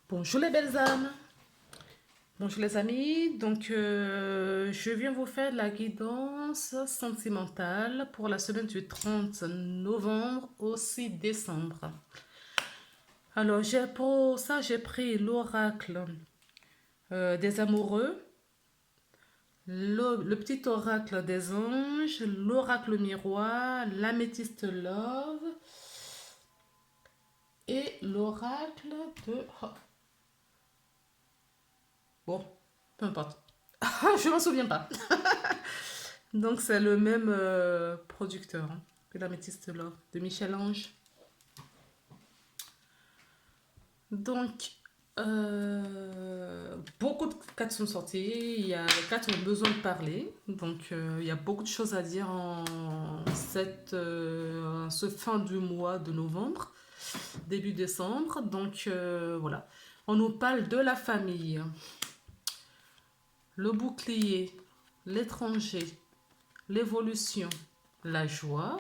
Bonjour les belles âmes, bonjour les amis. Donc, je viens vous faire la guidance sentimentale pour la semaine du 30 novembre au 6 décembre. Alors, pour ça, j'ai pris l'oracle des amoureux, le petit oracle des anges, l'oracle miroir, l'améthyste love et l'oracle de... oh, bon, peu importe. Je m'en souviens pas. Donc c'est le même producteur hein, que l'améthyste là, de Michel-Ange. Donc, beaucoup de cartes sont sorties. Les cartes ont besoin de parler. Donc, il y a beaucoup de choses à dire ce fin du mois de novembre, début décembre. Donc, voilà. On nous parle de la famille, le bouclier, l'étranger, l'évolution, la joie,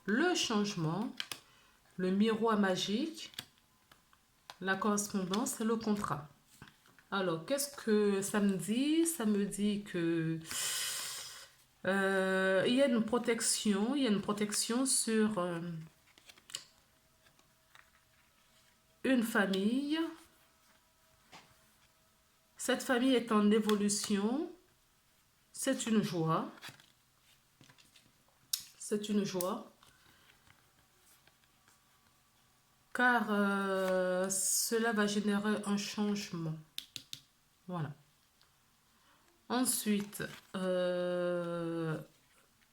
le changement, le miroir magique, la correspondance et le contrat. Alors, qu'est-ce que ça me dit? Ça me dit que il y a une protection sur une famille. Cette famille est en évolution. C'est une joie. C'est une joie. Car cela va générer un changement. Voilà. Ensuite, il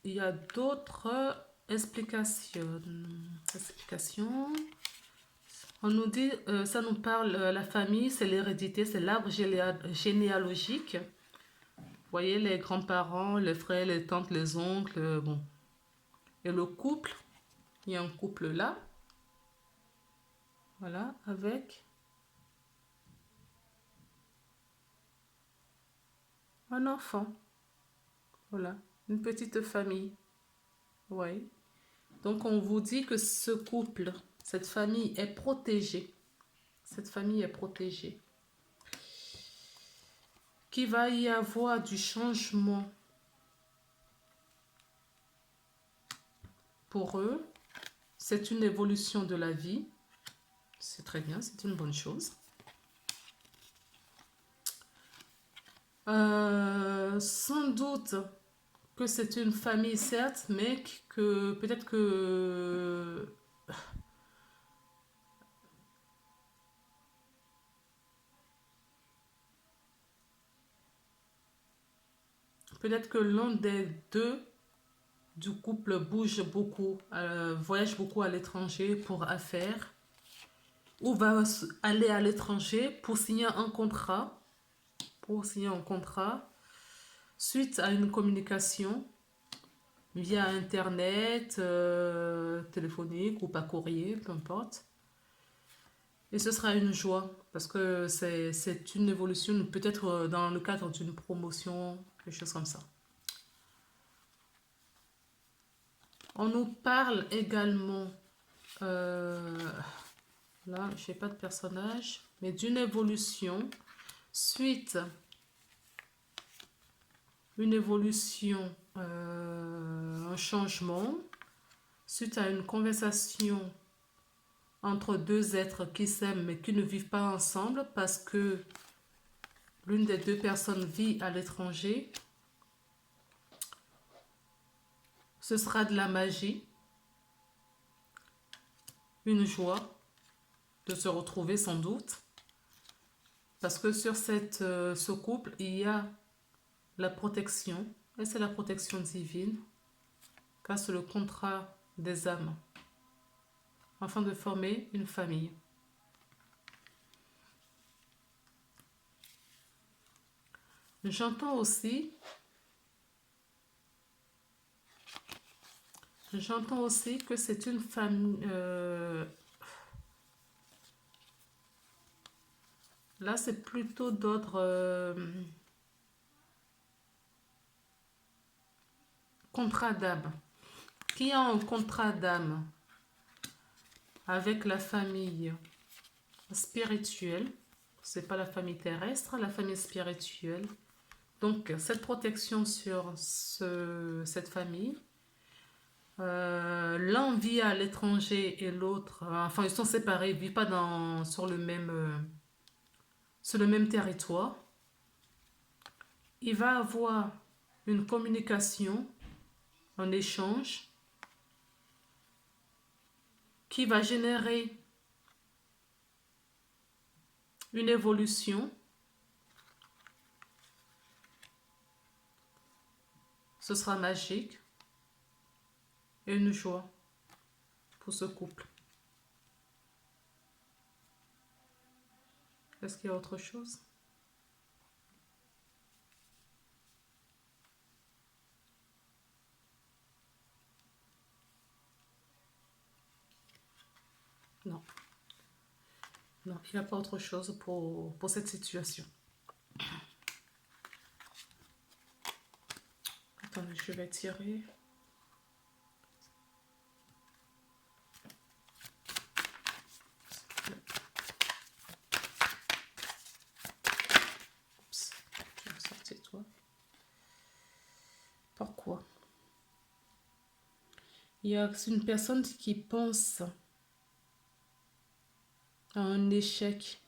y a d'autres explications. On nous dit, ça nous parle, la famille, c'est l'hérédité, c'est l'arbre généalogique. Vous voyez, les grands-parents, les frères, les tantes, les oncles, bon. Et le couple, il y a un couple là. Voilà, avec un enfant. Voilà, une petite famille. Oui. Donc, on vous dit que ce couple, cette famille est protégée. Cette famille est protégée. Qu'il va y avoir du changement pour eux. C'est une évolution de la vie. C'est très bien, c'est une bonne chose. Sans doute que c'est une famille, certes, mais que peut-être que l'un des deux du couple bouge beaucoup, voyage beaucoup à l'étranger pour affaires, ou va aller à l'étranger pour signer un contrat, suite à une communication via Internet, téléphonique ou par courrier, peu importe. Et ce sera une joie parce que c'est une évolution, peut-être dans le cadre d'une promotion, quelque chose comme ça. On nous parle également, là, je n'ai pas de personnage, mais d'une évolution suite, une évolution, un changement, suite à une conversation entre deux êtres qui s'aiment mais qui ne vivent pas ensemble parce que l'une des deux personnes vit à l'étranger. Ce sera de la magie, une joie de se retrouver sans doute. Parce que sur ce couple, il y a la protection, et c'est la protection divine, car c'est le contrat des âmes, afin de former une famille. J'entends aussi que c'est une famille. Là, c'est plutôt d'ordre contrat d'âme. Qui a un contrat d'âme avec la famille spirituelle, C'est pas la famille terrestre, la famille spirituelle. Donc, cette protection sur cette famille, l'un vit à l'étranger et l'autre, enfin, ils sont séparés, ils vivent pas sur le même territoire. Il va avoir une communication, un échange qui va générer une évolution. Ce sera magique et une joie pour ce couple. Est-ce qu'il y a autre chose? Non. Non, il n'y a pas autre chose pour cette situation. Attendez, je vais tirer. Oups, je vais sortir toi. Pourquoi? Il y a une personne qui pense à un échec.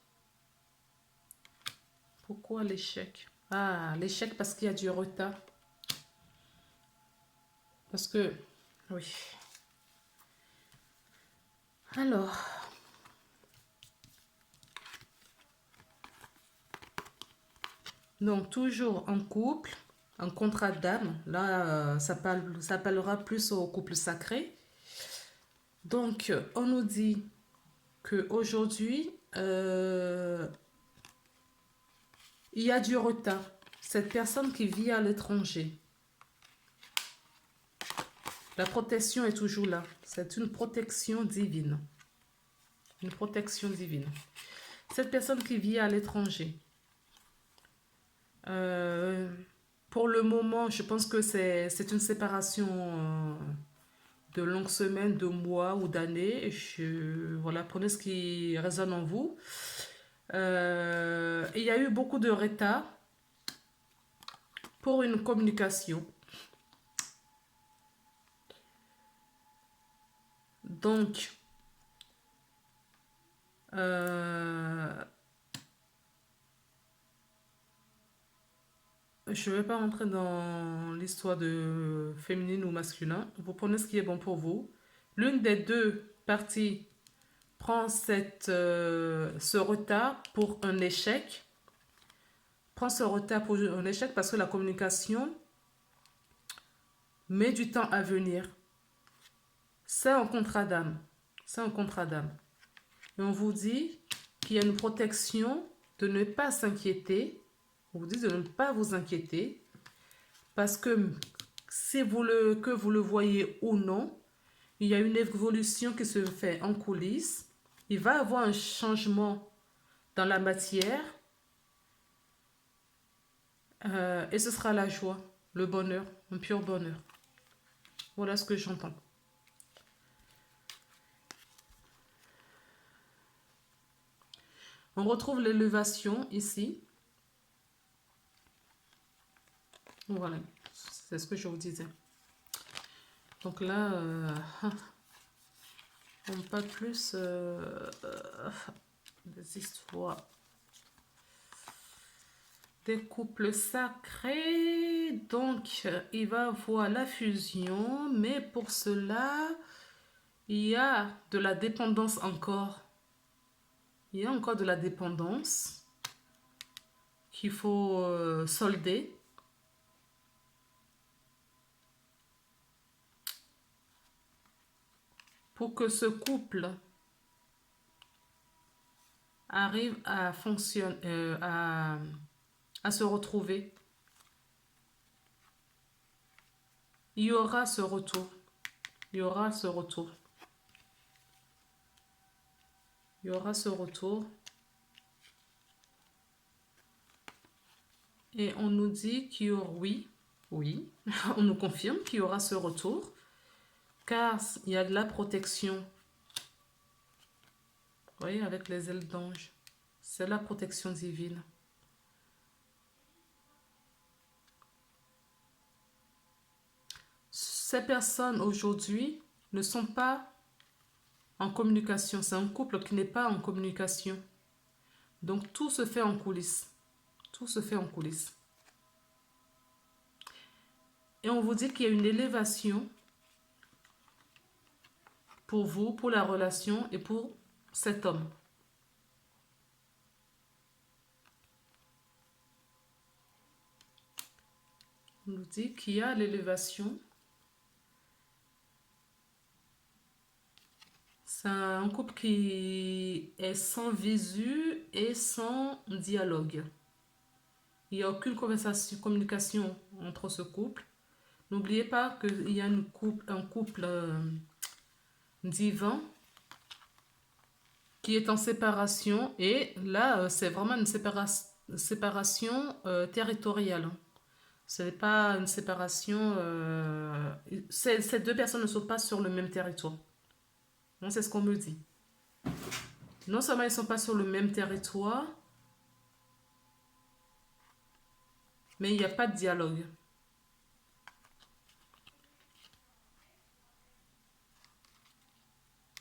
Pourquoi l'échec? Ah, l'échec parce qu'il y a du retard. Parce que, oui. Alors, donc toujours en couple, un contrat d'âme. Là, ça parlera plus au couple sacré. Donc, on nous dit qu'aujourd'hui, il y a du retard. Cette personne qui vit à l'étranger, la protection est toujours là. C'est une protection divine. Une protection divine. Cette personne qui vit à l'étranger, pour le moment, je pense que c'est une séparation de longues semaines, de mois ou d'années. Voilà, prenez ce qui résonne en vous. Il y a eu beaucoup de retard pour une communication. Donc, je ne vais pas rentrer dans l'histoire de féminine ou masculin. Vous prenez ce qui est bon pour vous. L'une des deux parties prend ce retard pour un échec. Prend ce retard pour un échec parce que la communication met du temps à venir. C'est un contrat d'âme. C'est un contrat d'âme. Et on vous dit qu'il y a une protection de ne pas s'inquiéter. On vous dit de ne pas vous inquiéter. Parce que si que vous le voyez ou non, il y a une évolution qui se fait en coulisses. Il va y avoir un changement dans la matière. Et ce sera la joie, le bonheur, un pur bonheur. Voilà ce que j'entends. On retrouve l'élévation ici. Voilà, c'est ce que je vous disais. Donc là, on parle plus des histoires des couples sacrés. Donc, il va y avoir la fusion, mais pour cela, il y a de la dépendance encore. Il y a encore de la dépendance qu'il faut solder. Pour que ce couple arrive à fonctionner, à se retrouver. Il y aura ce retour. Il y aura ce retour. Il y aura ce retour. Et on nous dit qu'il y aura, oui, on nous confirme qu'il y aura ce retour. Car il y a de la protection. Vous voyez, avec les ailes d'ange. C'est la protection divine. Ces personnes aujourd'hui ne sont pas en communication. C'est un couple qui n'est pas en communication. Donc tout se fait en coulisses. Tout se fait en coulisses. Et on vous dit qu'il y a une élévation pour vous, pour la relation et pour cet homme. On nous dit qu'il y a l'élévation. C'est un couple qui est sans visu et sans dialogue. Il n'y a aucune conversation, communication entre ce couple. N'oubliez pas qu'il y a un couple divin qui est en séparation. Et là, c'est vraiment une séparation territoriale. Ce n'est pas une séparation... ces deux personnes ne sont pas sur le même territoire. C'est ce qu'on me dit. Non seulement ils ne sont pas sur le même territoire, mais il n'y a pas de dialogue.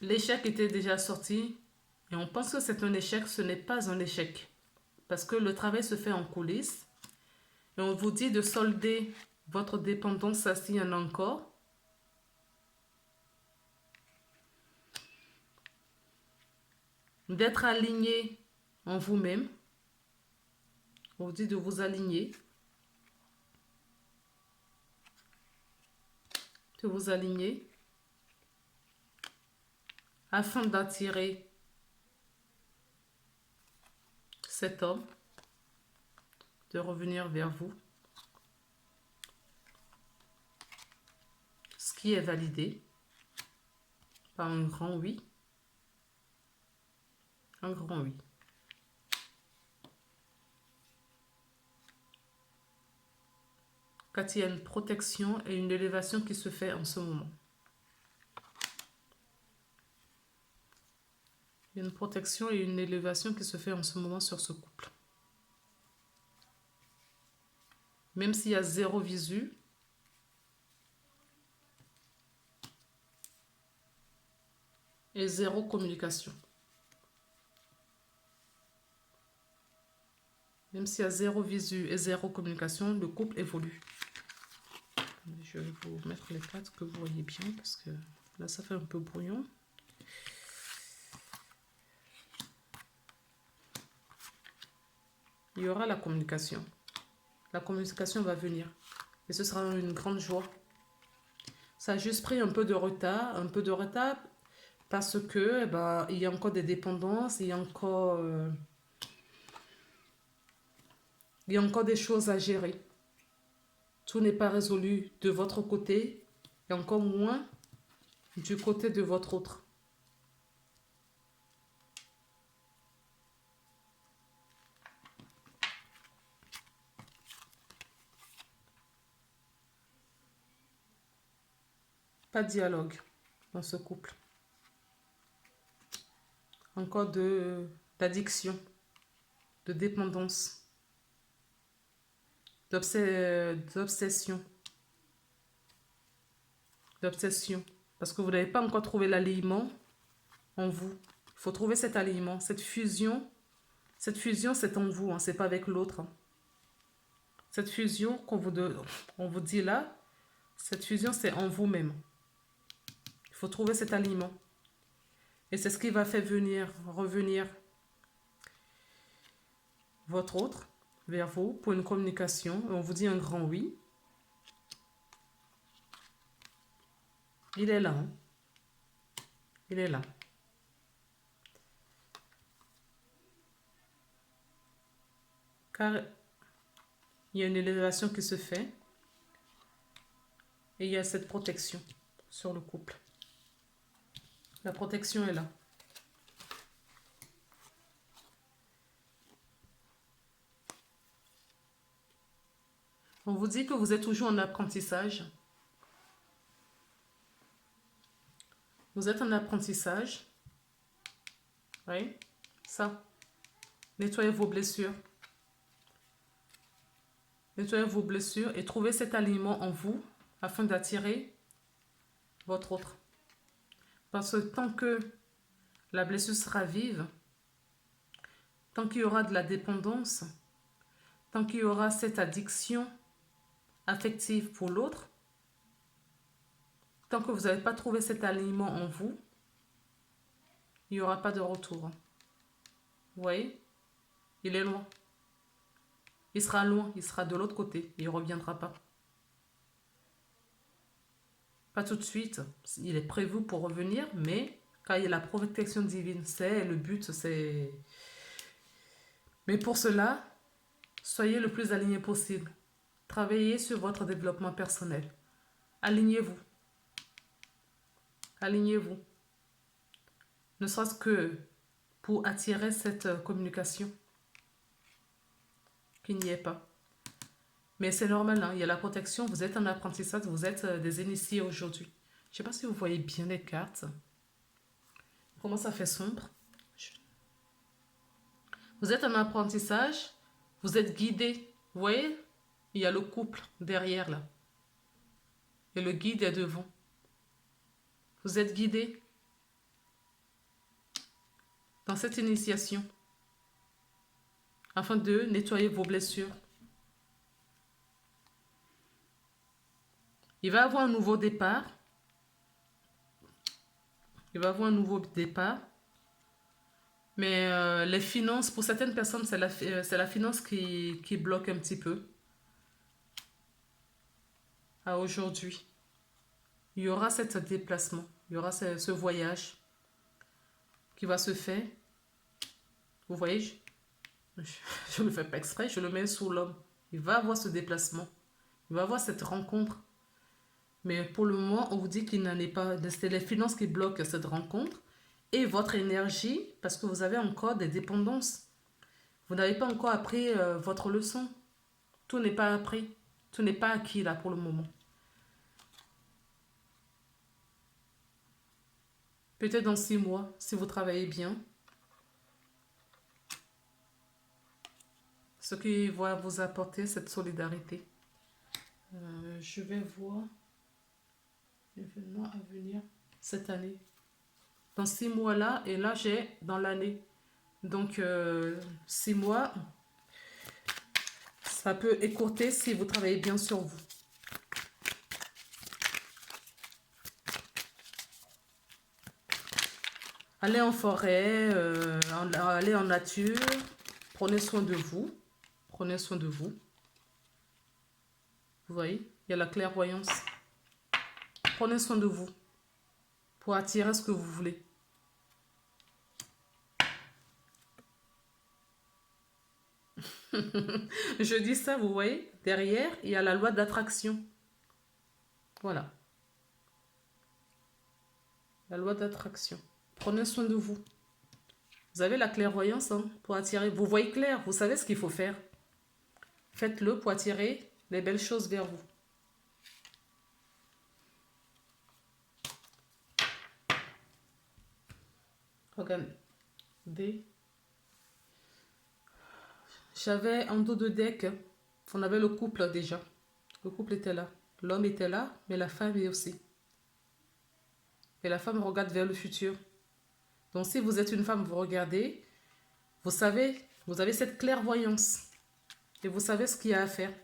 L'échec était déjà sorti et on pense que c'est un échec. Ce n'est pas un échec parce que le travail se fait en coulisses et on vous dit de solder votre dépendance s'il y en a encore. D'être aligné en vous-même. On vous dit de vous aligner. De vous aligner. Afin d'attirer cet homme. De revenir vers vous. Ce qui est validé par un grand oui. Un grand oui. Quand il y a une protection et une élévation qui se fait en ce moment. Il y a une protection et une élévation qui se fait en ce moment sur ce couple. Même s'il y a zéro visu, et zéro communication. Même s'il y a zéro visu et zéro communication, le couple évolue. Je vais vous mettre les cartes que vous voyez bien parce que là ça fait un peu brouillon. Il y aura la communication. La communication va venir. Et ce sera une grande joie. Ça a juste pris un peu de retard. Parce que il y a encore des dépendances. Il y a encore des choses à gérer. Tout n'est pas résolu de votre côté. Et encore moins du côté de votre autre. Pas de dialogue dans ce couple. Encore d'addiction, de dépendance, d'obsession. Parce que vous n'avez pas encore trouvé l'alignement en vous. Il faut trouver cet alignement, cette fusion. Cette fusion, c'est en vous, c'est pas avec l'autre. Cette fusion qu'on on vous dit là, cette fusion, c'est en vous-même. Il faut trouver cet alignement. Et c'est ce qui va faire revenir votre autre vers vous pour une communication. Et on vous dit un grand oui. Il est là. Il est là. Car il y a une élévation qui se fait. Et il y a cette protection sur le couple. La protection est là. On vous dit que vous êtes toujours en apprentissage. Vous êtes en apprentissage. Oui, ça. Nettoyez vos blessures. Nettoyez vos blessures et trouvez cet alignement en vous afin d'attirer votre autre. Parce que tant que la blessure sera vive, tant qu'il y aura de la dépendance, tant qu'il y aura cette addiction affective pour l'autre, tant que vous n'avez pas trouvé cet alignement en vous, il n'y aura pas de retour. Vous voyez? Il est loin. Il sera loin, il sera de l'autre côté. Il ne reviendra pas. Pas tout de suite. Il est prévu pour revenir, mais quand il y a la protection divine, c'est le but, c'est... Mais pour cela, soyez le plus aligné possible. Travaillez sur votre développement personnel. Alignez-vous. Alignez-vous. Ne serait-ce que pour attirer cette communication qu'il n'y ait pas. Mais c'est normal, hein, il y a la protection, vous êtes en apprentissage, vous êtes des initiés aujourd'hui. Je ne sais pas si vous voyez bien les cartes. Comment ça fait sombre. Vous êtes en apprentissage, vous êtes guidé. Vous voyez, il y a le couple derrière là. Et le guide est devant. Vous êtes guidé dans cette initiation afin de nettoyer vos blessures. Il va y avoir un nouveau départ. Il va y avoir un nouveau départ. Mais les finances, pour certaines personnes, c'est la finance qui bloque un petit peu à aujourd'hui. Il y aura ce déplacement, il y aura ce voyage qui va se faire. Vous voyez, je ne le fais pas exprès, je le mets sous l'homme. Il va avoir ce déplacement, il va avoir cette rencontre. Mais pour le moment, on vous dit qu'il n'en est pas. C'est les finances qui bloquent cette rencontre et votre énergie parce que vous avez encore des dépendances. Vous n'avez pas encore appris votre leçon. Tout n'est pas appris. Tout n'est pas acquis là pour le moment. Peut-être dans 6 mois, si vous travaillez bien. Ce qui va vous apporter cette solidarité. Je vais voir l'événement à venir cette année. Dans 6 mois là, et là j'ai dans l'année. Donc 6 mois, ça peut écourter si vous travaillez bien sur vous. Allez en forêt, allez en nature, prenez soin de vous. Prenez soin de vous. Vous voyez, il y a la clairvoyance. Prenez soin de vous pour attirer ce que vous voulez. Je dis ça, vous voyez, derrière, il y a la loi d'attraction. Voilà. La loi d'attraction. Prenez soin de vous. Vous avez la clairvoyance hein, pour attirer. Vous voyez clair, vous savez ce qu'il faut faire. Faites-le pour attirer les belles choses vers vous. Regardez. J'avais en dos de deck, on avait le couple déjà. Le couple était là. L'homme était là, mais la femme est aussi. Et la femme regarde vers le futur. Donc si vous êtes une femme, vous regardez, vous savez, vous avez cette clairvoyance. Et vous savez ce qu'il y a à faire.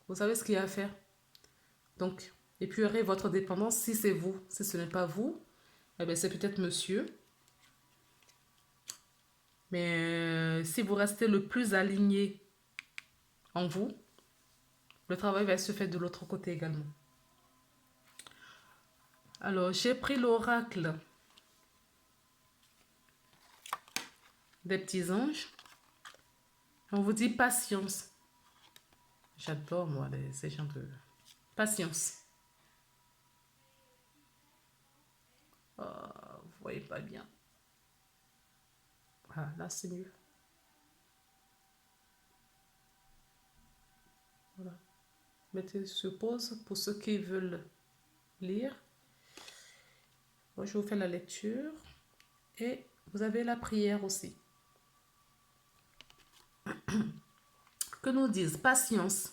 Vous savez ce qu'il y a à faire. Donc, épurez votre dépendance si c'est vous. Si ce n'est pas vous, eh bien, c'est peut-être monsieur. Mais si vous restez le plus aligné en vous, le travail va se faire de l'autre côté également. Alors, j'ai pris l'oracle des petits anges. On vous dit patience. J'adore, moi, ces gens de... Patience. Oh, vous voyez pas bien. Ah, là, c'est mieux. Voilà. Mettez sur pause pour ceux qui veulent lire. Moi, je vous fais la lecture. Et vous avez la prière aussi. Que nous disent patience.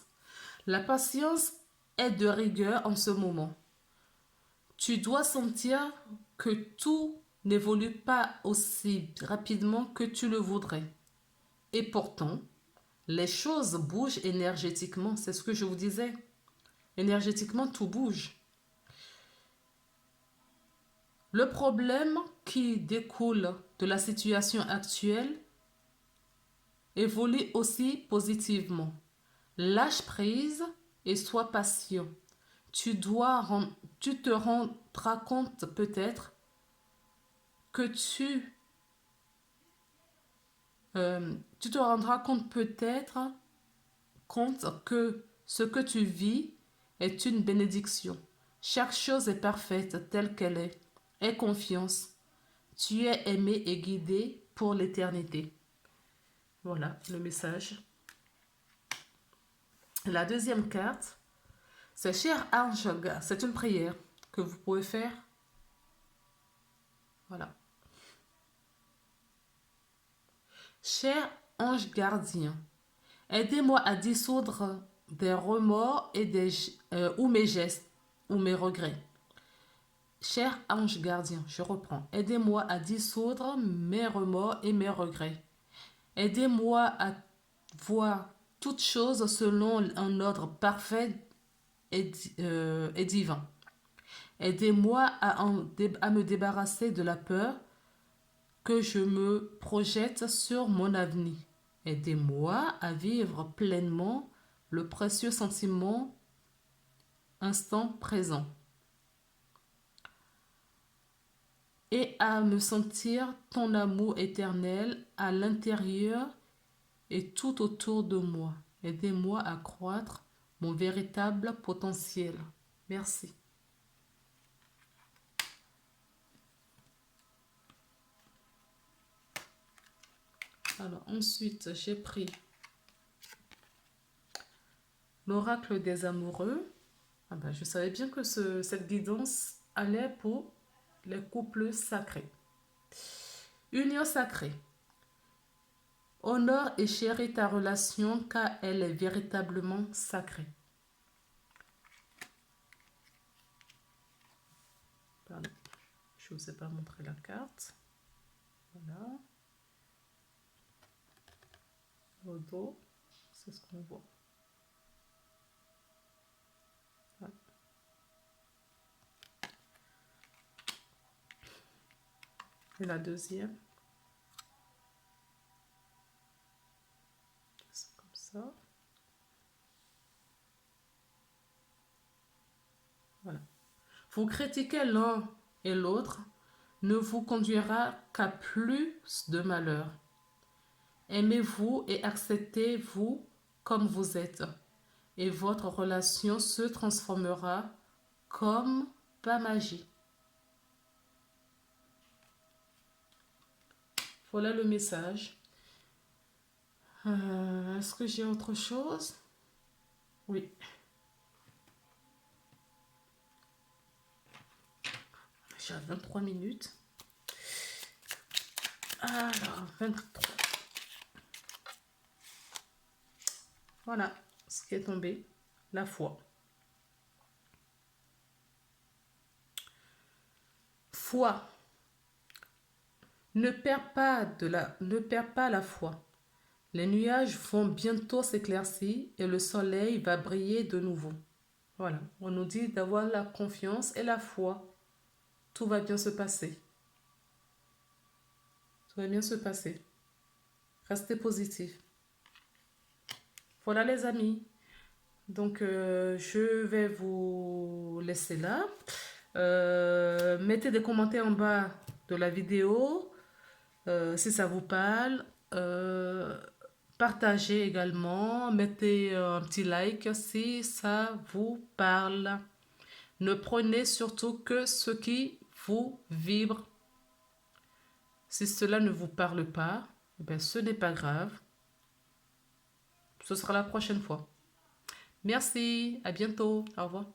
La patience est de rigueur en ce moment. Tu dois sentir que tout n'évolue pas aussi rapidement que tu le voudrais. Et pourtant, les choses bougent énergétiquement. C'est ce que je vous disais. Énergétiquement, tout bouge. Le problème qui découle de la situation actuelle évolue aussi positivement. Lâche prise et sois patient. Tu te rendras compte peut-être que tu te rendras compte peut-être compte que ce que tu vis est une bénédiction. Chaque chose est parfaite telle qu'elle est. Aie confiance. Tu es aimé et guidé pour l'éternité. Voilà le message. La deuxième carte, c'est cher ange, c'est une prière que vous pouvez faire. Voilà. Cher ange gardien, aidez-moi à dissoudre des remords ou mes gestes ou mes regrets. Cher ange gardien, je reprends. Aidez-moi à dissoudre mes remords et mes regrets. Aidez-moi à voir toutes choses selon un ordre parfait et divin. Aidez-moi à me débarrasser de la peur que je me projette sur mon avenir. Aidez-moi à vivre pleinement le précieux sentiment instant présent et à me sentir ton amour éternel à l'intérieur et tout autour de moi. Aidez-moi à croître mon véritable potentiel. Merci. Alors ensuite, j'ai pris l'oracle des amoureux. Ah ben, je savais bien que cette guidance allait pour les couples sacrés. Union sacrée. Honore et chéris ta relation car elle est véritablement sacrée. Pardon, je ne vous ai pas montré la carte. Voilà. Au dos, c'est ce qu'on voit. Voilà. Et la deuxième. C'est comme ça. Voilà. Vous critiquer l'un et l'autre ne vous conduira qu'à plus de malheur. Aimez-vous et acceptez-vous comme vous êtes, et votre relation se transformera comme par magie. Voilà le message. Est-ce que j'ai autre chose? Oui. J'ai 23 minutes. Alors, 23. Voilà ce qui est tombé. La foi. Foi. Ne perds pas la foi. Les nuages vont bientôt s'éclaircir et le soleil va briller de nouveau. Voilà, on nous dit d'avoir la confiance et la foi. Tout va bien se passer. Tout va bien se passer. Restez positif. Voilà les amis. Donc je vais vous laisser là. Mettez des commentaires en bas de la vidéo si ça vous parle. Partagez également. Mettez un petit like si ça vous parle. Ne prenez surtout que ce qui vous vibre. Si cela ne vous parle pas, ben ce n'est pas grave. Ce sera la prochaine fois. Merci, à bientôt, au revoir.